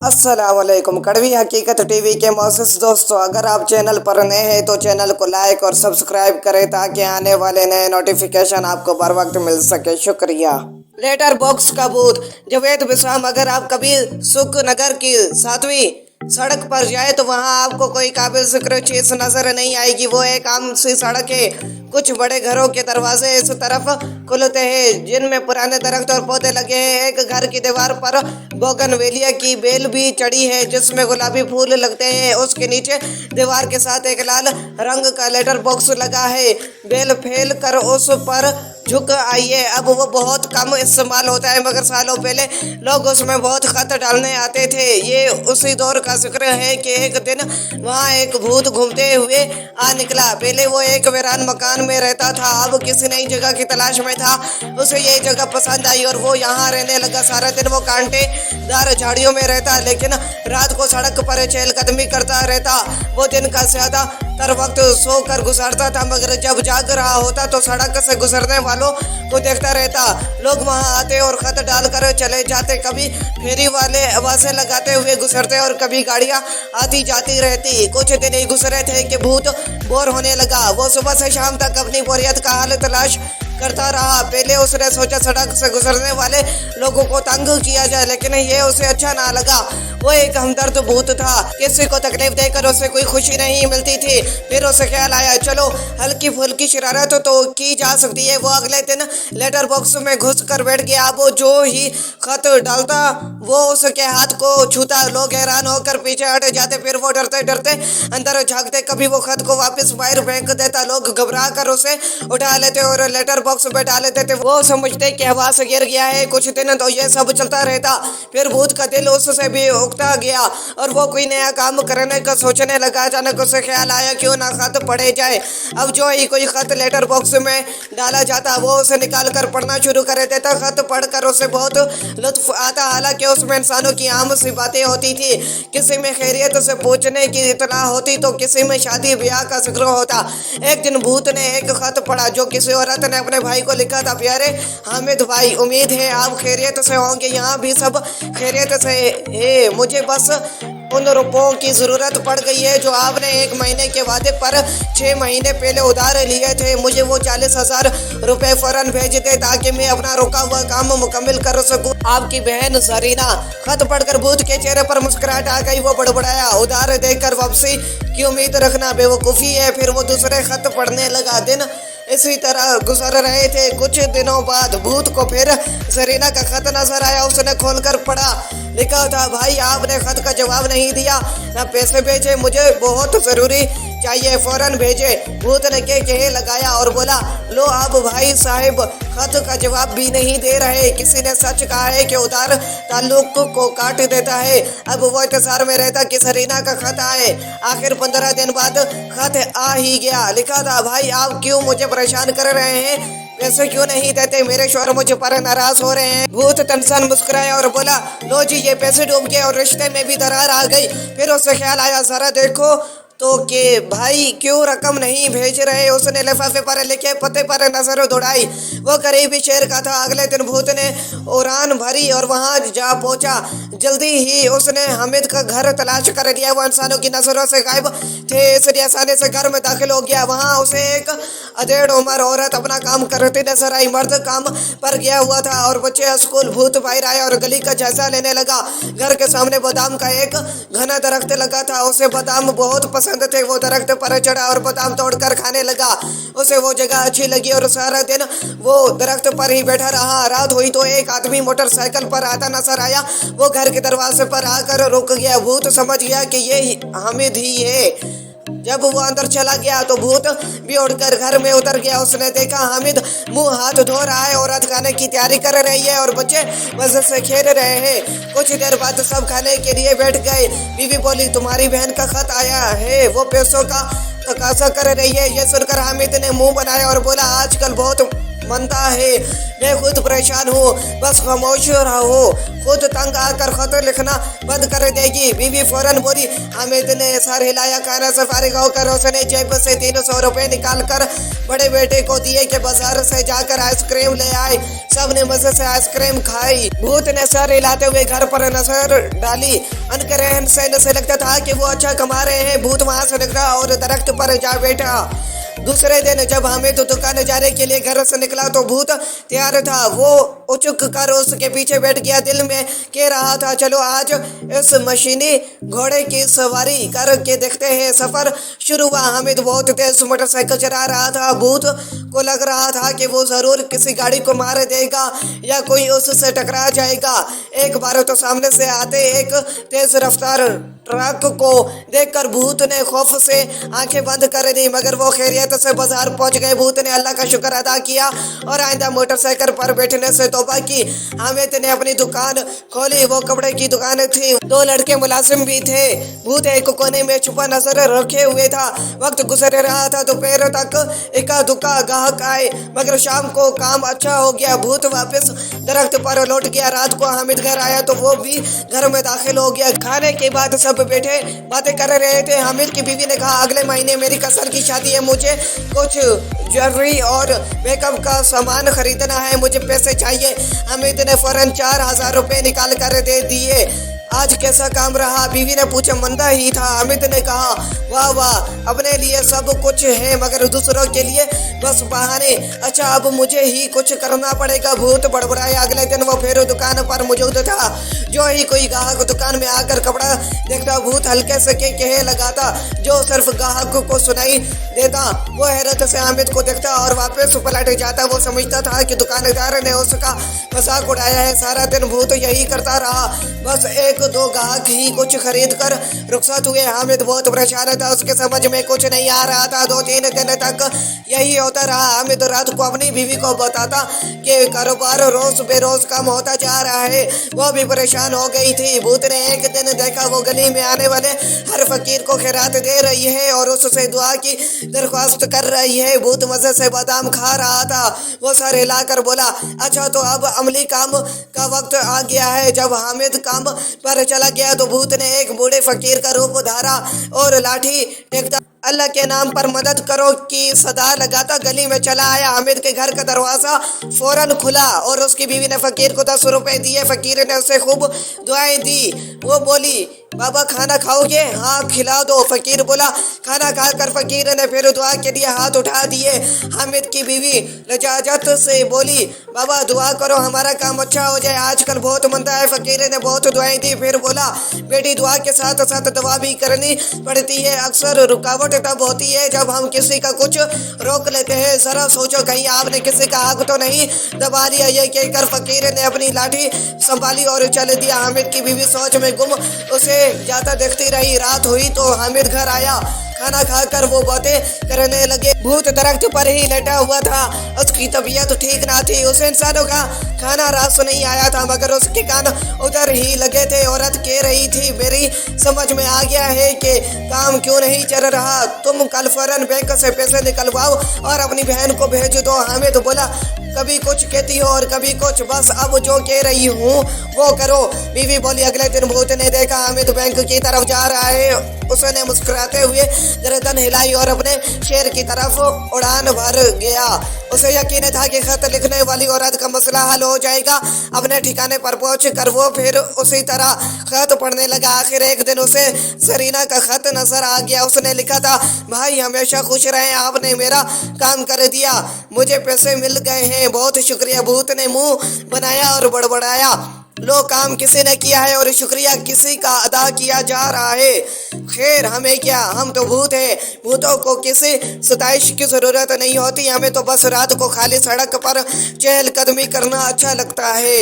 अस्सलामुअलैकुम। कड़वी हकीकत टीवी के मोअज़्ज़िज़ दोस्तों, अगर आप चैनल पर नए हैं तो चैनल को लाइक और सब्सक्राइब करें ताकि आने वाले नए नोटिफिकेशन आपको बर वक्त मिल सके। शुक्रिया। लेटर बॉक्स का भूत। जवेद बिस्वाम, अगर आप कभी सुख नगर की 7वीं सड़क पर जाए तो वहां आपको कोई काबिल जिक्र चीज नजर नहीं आएगी। वो एक आम सी सड़क है। कुछ बड़े घरों के दरवाजे इस तरफ खुलते हैं जिनमें पुराने दरख्त और पौधे लगे हैं। एक घर की दीवार पर बोगनवेलिया की बेल भी चढ़ी है जिसमें गुलाबी फूल लगते हैं। उसके नीचे दीवार के साथ एक लाल रंग का लेटर बॉक्स लगा है। बेल फैल कर उस पर झुक आई है। अब वो बहुत कम इस्तेमाल होता है मगर सालों पहले लोग उसमें बहुत खत डालने आते थे। ये उसी दौर का जिक्र है कि एक दिन वहाँ एक भूत घूमते हुए आ निकला। पहले वो एक वीरान मकान में रहता था, अब किसी नई जगह की तलाश में था। उसे ये जगह पसंद आई और वो यहाँ रहने लगा। सारा दिन वो कांटेदार झाड़ियों में रहता लेकिन रात को सड़क पर चहलकदमी करता रहता। वो दिन का ज्यादा तर वक्त सोकर गुजारता था मगर जब जाग रहा होता तो सड़क से गुजरने वालों को देखता रहता। लोग वहां आते और खत डालकर चले जाते। कभी फेरी वाले आवाजें लगाते हुए गुजरते और कभी गाड़ियां आती जाती रहती। कुछ दिन ही गुजरे थे कि भूत बोर होने लगा। वो सुबह से शाम तक अपनी बोरियत का हाल तलाश करता रहा। पहले उसने सोचा सड़क से गुजरने वाले लोगों को तंग किया जाए लेकिन ये उसे अच्छा ना लगा। वो एक हमदर्द भूत था, किसी को तकलीफ देकर उसे कोई खुशी नहीं मिलती थी। फिर उसे ख्याल आया चलो हल्की फुल्की शरारत तो की जा सकती है। वो अगले दिन लेटर बॉक्स में घुस कर बैठ गया। वो जो ही खत डालता वो उसके हाथ को छूता। लोग हैरान होकर पीछे हट जाते। फिर वो डरते डरते अंदर झांकते। कभी वो खत को वापस बाहर फेंक देता। लोग घबरा कर उसे उठा लेते और लेटर बॉक्स में डाल देते थे। वो समझते कि हवा से गिर गया है। कुछ दिन तो ये सब चलता रहता। फिर भूत का दिल उससे भी उकता गया और वो कोई नया काम करने का सोचने लगा। अचानक उसे ख्याल आया क्यों ना खत पढ़े जाए। अब जो ही कोई खत लेटर बॉक्स में डाला जाता वो उसे निकाल कर पढ़ना शुरू कर देता। खत पढ़कर उसे बहुत लुत्फ आता। हालांकि उसमें इंसानों की आम सी बातें होती थी। किसी में खैरियत से पूछने की इतना होती तो किसी में शादी ब्याह का जिक्र होता। एक दिन भूत ने एक खत पढ़ा जो किसी औरत ने अपने भाई को लिखा था। प्यारे हामिद भाई, उम्मीद है आप खैरियत से होंगे। यहाँ भी सब खैरियत से है। मुझे बस उन रुपयों की जरूरत पड़ गई है जो आपने 1 महीने के वादे पर 6 महीने पहले उधार लिए थे। मुझे वो 40,000 रुपए फौरन भेज दे ताकि मैं अपना रुका हुआ काम मुकम्मल कर सकूं। आपकी बहन जरीना। खत पढ़कर भूत के चेहरे पर मुस्कुराहट आ गई। वो बड़बड़ाया उधार देकर वापसी की उम्मीद रखना बेवकूफ़ी है। फिर वो दूसरे खत पढ़ने लगा। दिन इसी तरह गुजर रहे थे। कुछ दिनों बाद भूत को फिर जरीना का खत नजर आया। उसने खोलकर पढ़ा। लिखा था भाई आपने खत का जवाब नहीं दिया, ना पैसे भेजे, मुझे बहुत जरूरी चाहिए, फौरन भेजे। भूत ने कहे लगाया और बोला लो अब भाई साहब खत का जवाब भी नहीं दे रहे। किसी ने सच कहा है कि उधार ताल्लुक को काट देता है। अब वो इंतजार में रहता कि जरीना का खत आए। आखिर 15 दिन बाद खत आ ही गया। लिखा था भाई आप क्यों मुझे परेशान कर रहे हैं, पैसे क्यों नहीं देते, मेरे शौहर मुझे पर नाराज हो रहे हैं। भूत तनसन मुस्कुराया और बोला लो जी ये पैसे डूब गए और रिश्ते में भी दरार आ गई। फिर उसे ख्याल आया जरा देखो तो के भाई क्यों रकम नहीं भेज रहे। उसने लिफाफे पर लिखे पते पर नजर दौड़ाई। वो करीबी शहर का था। अगले दिन भूत ने उड़ान भरी और वहां जा पहुंचा। जल्दी ही उसने हामिद का घर तलाश कर लिया। वो इंसानों की नजरों से गायब थे इसलिए आसानी से घर में दाखिल हो गया। वहां उसे एक अधेड़ उम्र औरत अपना काम करती नजर आई। मर्द काम पर गया हुआ था और बच्चे स्कूल। भूत बाहर आया और गली का जायजा लेने लगा। घर के सामने बादाम का एक घना दरख्त लगा था। उसे बादाम बहुत पसंद थे। वो दरख्त पर चढ़ा और बादाम तोड़कर खाने लगा। उसे वो जगह अच्छी लगी और सारा दिन वो दरख्त पर ही बैठा रहा। रात हुई तो एक आदमी मोटरसाइकिल पर आता नजर आया। वो घर के दरवाजे पर आकर रुक गया। भूत समझ गया कि ये हामिद ही है। जब वो अंदर चला गया तो भूत भी उड़कर घर में उतर गया। उसने देखा हामिद मुंह हाथ धो रहा है, औरत खाने की तैयारी कर रही है और बच्चे मजे से खेल रहे हैं। कुछ देर बाद सब खाने के लिए बैठ गए। बीवी बोली तुम्हारी बहन का खत आया है, वो पैसों का तकाजा कर रही है। ये सुनकर हामिद ने मुंह बनाया और बोला आजकल बहुत मंदा है। मैं खुद परेशान हूँ, बस खामोश रहो। खुद तंग आकर खत लिखना बंद कर देगी। बीवी फौरन बोली। हामिद ने सर हिलाया। खाना से फारिग होकर उसने जेब से 300 रुपए निकाल कर बड़े बेटे को दिए कि बाजार से जाकर आइसक्रीम ले आए। सबने मजे से आइसक्रीम खाई। भूत ने सर हिलाते हुए घर पर नजर डाली। उनके रहन सहन से लगता था कि वो अच्छा कमा रहे हैं। भूत वहां से निकला और दरख्त पर जा बैठा। दूसरे दिन जब हामिद दुकान जाने के लिए घर से निकला तो भूत तैयार था। वो उचक कर उसके पीछे बैठ गया। दिल में कह रहा था, चलो आज इस मशीनी घोड़े की सवारी करके देखते हैं। सफर शुरू हुआ। हामिद बहुत तेज मोटरसाइकिल चला रहा था। भूत को लग रहा था कि वो जरूर किसी गाड़ी को मार देगा या कोई उससे टकरा जाएगा। एक बार तो सामने से आते एक तेज रफ्तार ट्रक को देखकर भूत ने खौफ से आंखें बंद कर दी, मगर वो खैरियत से बाजार पहुंच गए। भूत ने अल्लाह का शुक्र अदा किया और आइंदा मोटरसाइकिल पर बैठने से तौबा की। हामिद ने अपनी दुकान खोली। वो कपड़े की दुकान थी। 2 लड़के मुलाजिम भी थे। भूत एक कोने में छुपा नजर रखे हुए था। वक्त गुजर रहा था। दोपहर तक इक्का दुक्का ग्राहक आए, मगर शाम को काम अच्छा हो गया। भूत वापस दरख्त पर लौट गया। रात को हामिद घर आया तो वो भी घर में दाखिल हो गया। खाने के बाद सब बैठे बातें कर रहे थे। हामिद की बीवी ने कहा, अगले महीने मेरी कजन की शादी है। मुझे कुछ ज्वेलरी और मेकअप का सामान खरीदना है। मुझे पैसे चाहिए। हामिद ने फौरन 4000 रुपए निकाल कर दे दिए। आज कैसा काम रहा? बीवी ने पूछा। मंदा ही था। हामिद ने कहा, वाह वाह, अपने लिए सब कुछ है मगर दूसरों के लिए बस बहाने। अच्छा, अब मुझे ही कुछ करना पड़ेगा। भूत बड़बड़ाया। अगले दिन वो फिर दुकान पर मौजूद था। जो ही कोई ग्राहक दुकान में आकर कपड़ा देखता, भूत हल्के से कह लगाता जो सिर्फ ग्राहक को सुनाई देता। वो हैरत से हामिद को देखता और वापस पलट जाता। वो समझता था कि दुकानदार ने उसका मजाक उड़ाया है। सारा दिन भूत यही करता रहा। बस 1-2 ग्राहक ही कुछ खरीद कर रुखसत हुए। हामिद बहुत परेशान था। उसके समझ में कुछ नहीं आ रहा था। 2-3 दिन तक यही होता रहा। हामिद रात को अपनी बीवी को बताता कि कारोबार रोज बेरोज कम होता जा रहा है। वो भी परेशान हो गई थी। भूत ने एक दिन देखा वो गली में आने वाले हर फकीर को खैरात दे रही है और उससे दुआ की दरख्वास्त कर रही है। भूत मजे से बादाम खा रहा था। वो सर हिलाकर बोला, अच्छा तो अब अमली काम का वक्त आ गया है। जब हामिद काम पर चला गया तो भूत ने एक बूढ़े फकीर का रूप धारा और लाठी टेकता अल्लाह के नाम पर मदद करो की सदा लगाता गली में चला आया। हामिद के घर का दरवाजा फौरन खुला और उसकी बीवी ने फकीर को 10 रुपए दिए। फकीर ने उसे खूब दुआएं दी। वो बोली, बाबा खाना खाओगे? हाँ खिला दो। फकीर बोला। खाना खाकर फकीर ने फिर दुआ के लिए हाथ उठा दिए। हामिद की बीवी लजाजत से बोली, बाबा दुआ करो हमारा काम अच्छा हो जाए, आजकल बहुत मंदा है। फकीर ने बहुत दुआएं दी। फिर बोला, बेटी दुआ के साथ साथ दवा भी करनी पड़ती है। अक्सर रुकावट तब होती है जब हम किसी का कुछ रोक लेते हैं। जरा सोचो कहीं आपने किसी का हक तो नहीं दबा लिया। ये कहकर फकीर ने अपनी लाठी संभाली और चल दिया। हामिद की बीवी सोच में गुम उसे जाता देखती रही। रात हुई तो हामिद घर आया। खाना खाकर वो बातें करने लगे। भूत दरख्त पर ही लेटा हुआ था। उसकी तबीयत ठीक ना थी। उस इंसानों का खाना रास नहीं आया था मगर उसके कान उधर ही लगे थे। औरत कह रही थी, मेरी समझ में आ गया है कि काम क्यों नहीं चल रहा। तुम कल फौरन बैंक से पैसे निकलवाओ और अपनी बहन को भेज दो। हामिद बोला, कभी कुछ कहती हो और कभी कुछ, बस अब जो कह रही हूँ वो करो। बीवी बोली। अगले दिन भूत ने देखा हामिद बैंक की तरफ जा रहा है। उसने मुस्कुराते हुए गर्दन हिलाई और अपने शेर की तरफ उड़ान भर गया। उसे यकीन था कि खत लिखने वाली औरत का मसला हल हो जाएगा। अपने ठिकाने पर पहुंच कर वो फिर उसी तरह खत पढ़ने लगा। आखिर एक दिन उसे सरीना का खत नजर आ गया। उसने लिखा था, भाई हमेशा खुश रहे, आपने मेरा काम कर दिया, मुझे पैसे मिल गए हैं, बहुत शुक्रिया। भूत ने मुंह बनाया और बड़बड़ाया, लो काम किसी ने किया है और शुक्रिया किसी का अदा किया जा रहा है। खैर हमें क्या, हम तो भूत हैं। भूतों को किसी सताइश की जरूरत नहीं होती। हमें तो बस रात को खाली सड़क पर चहलकदमी करना अच्छा लगता है।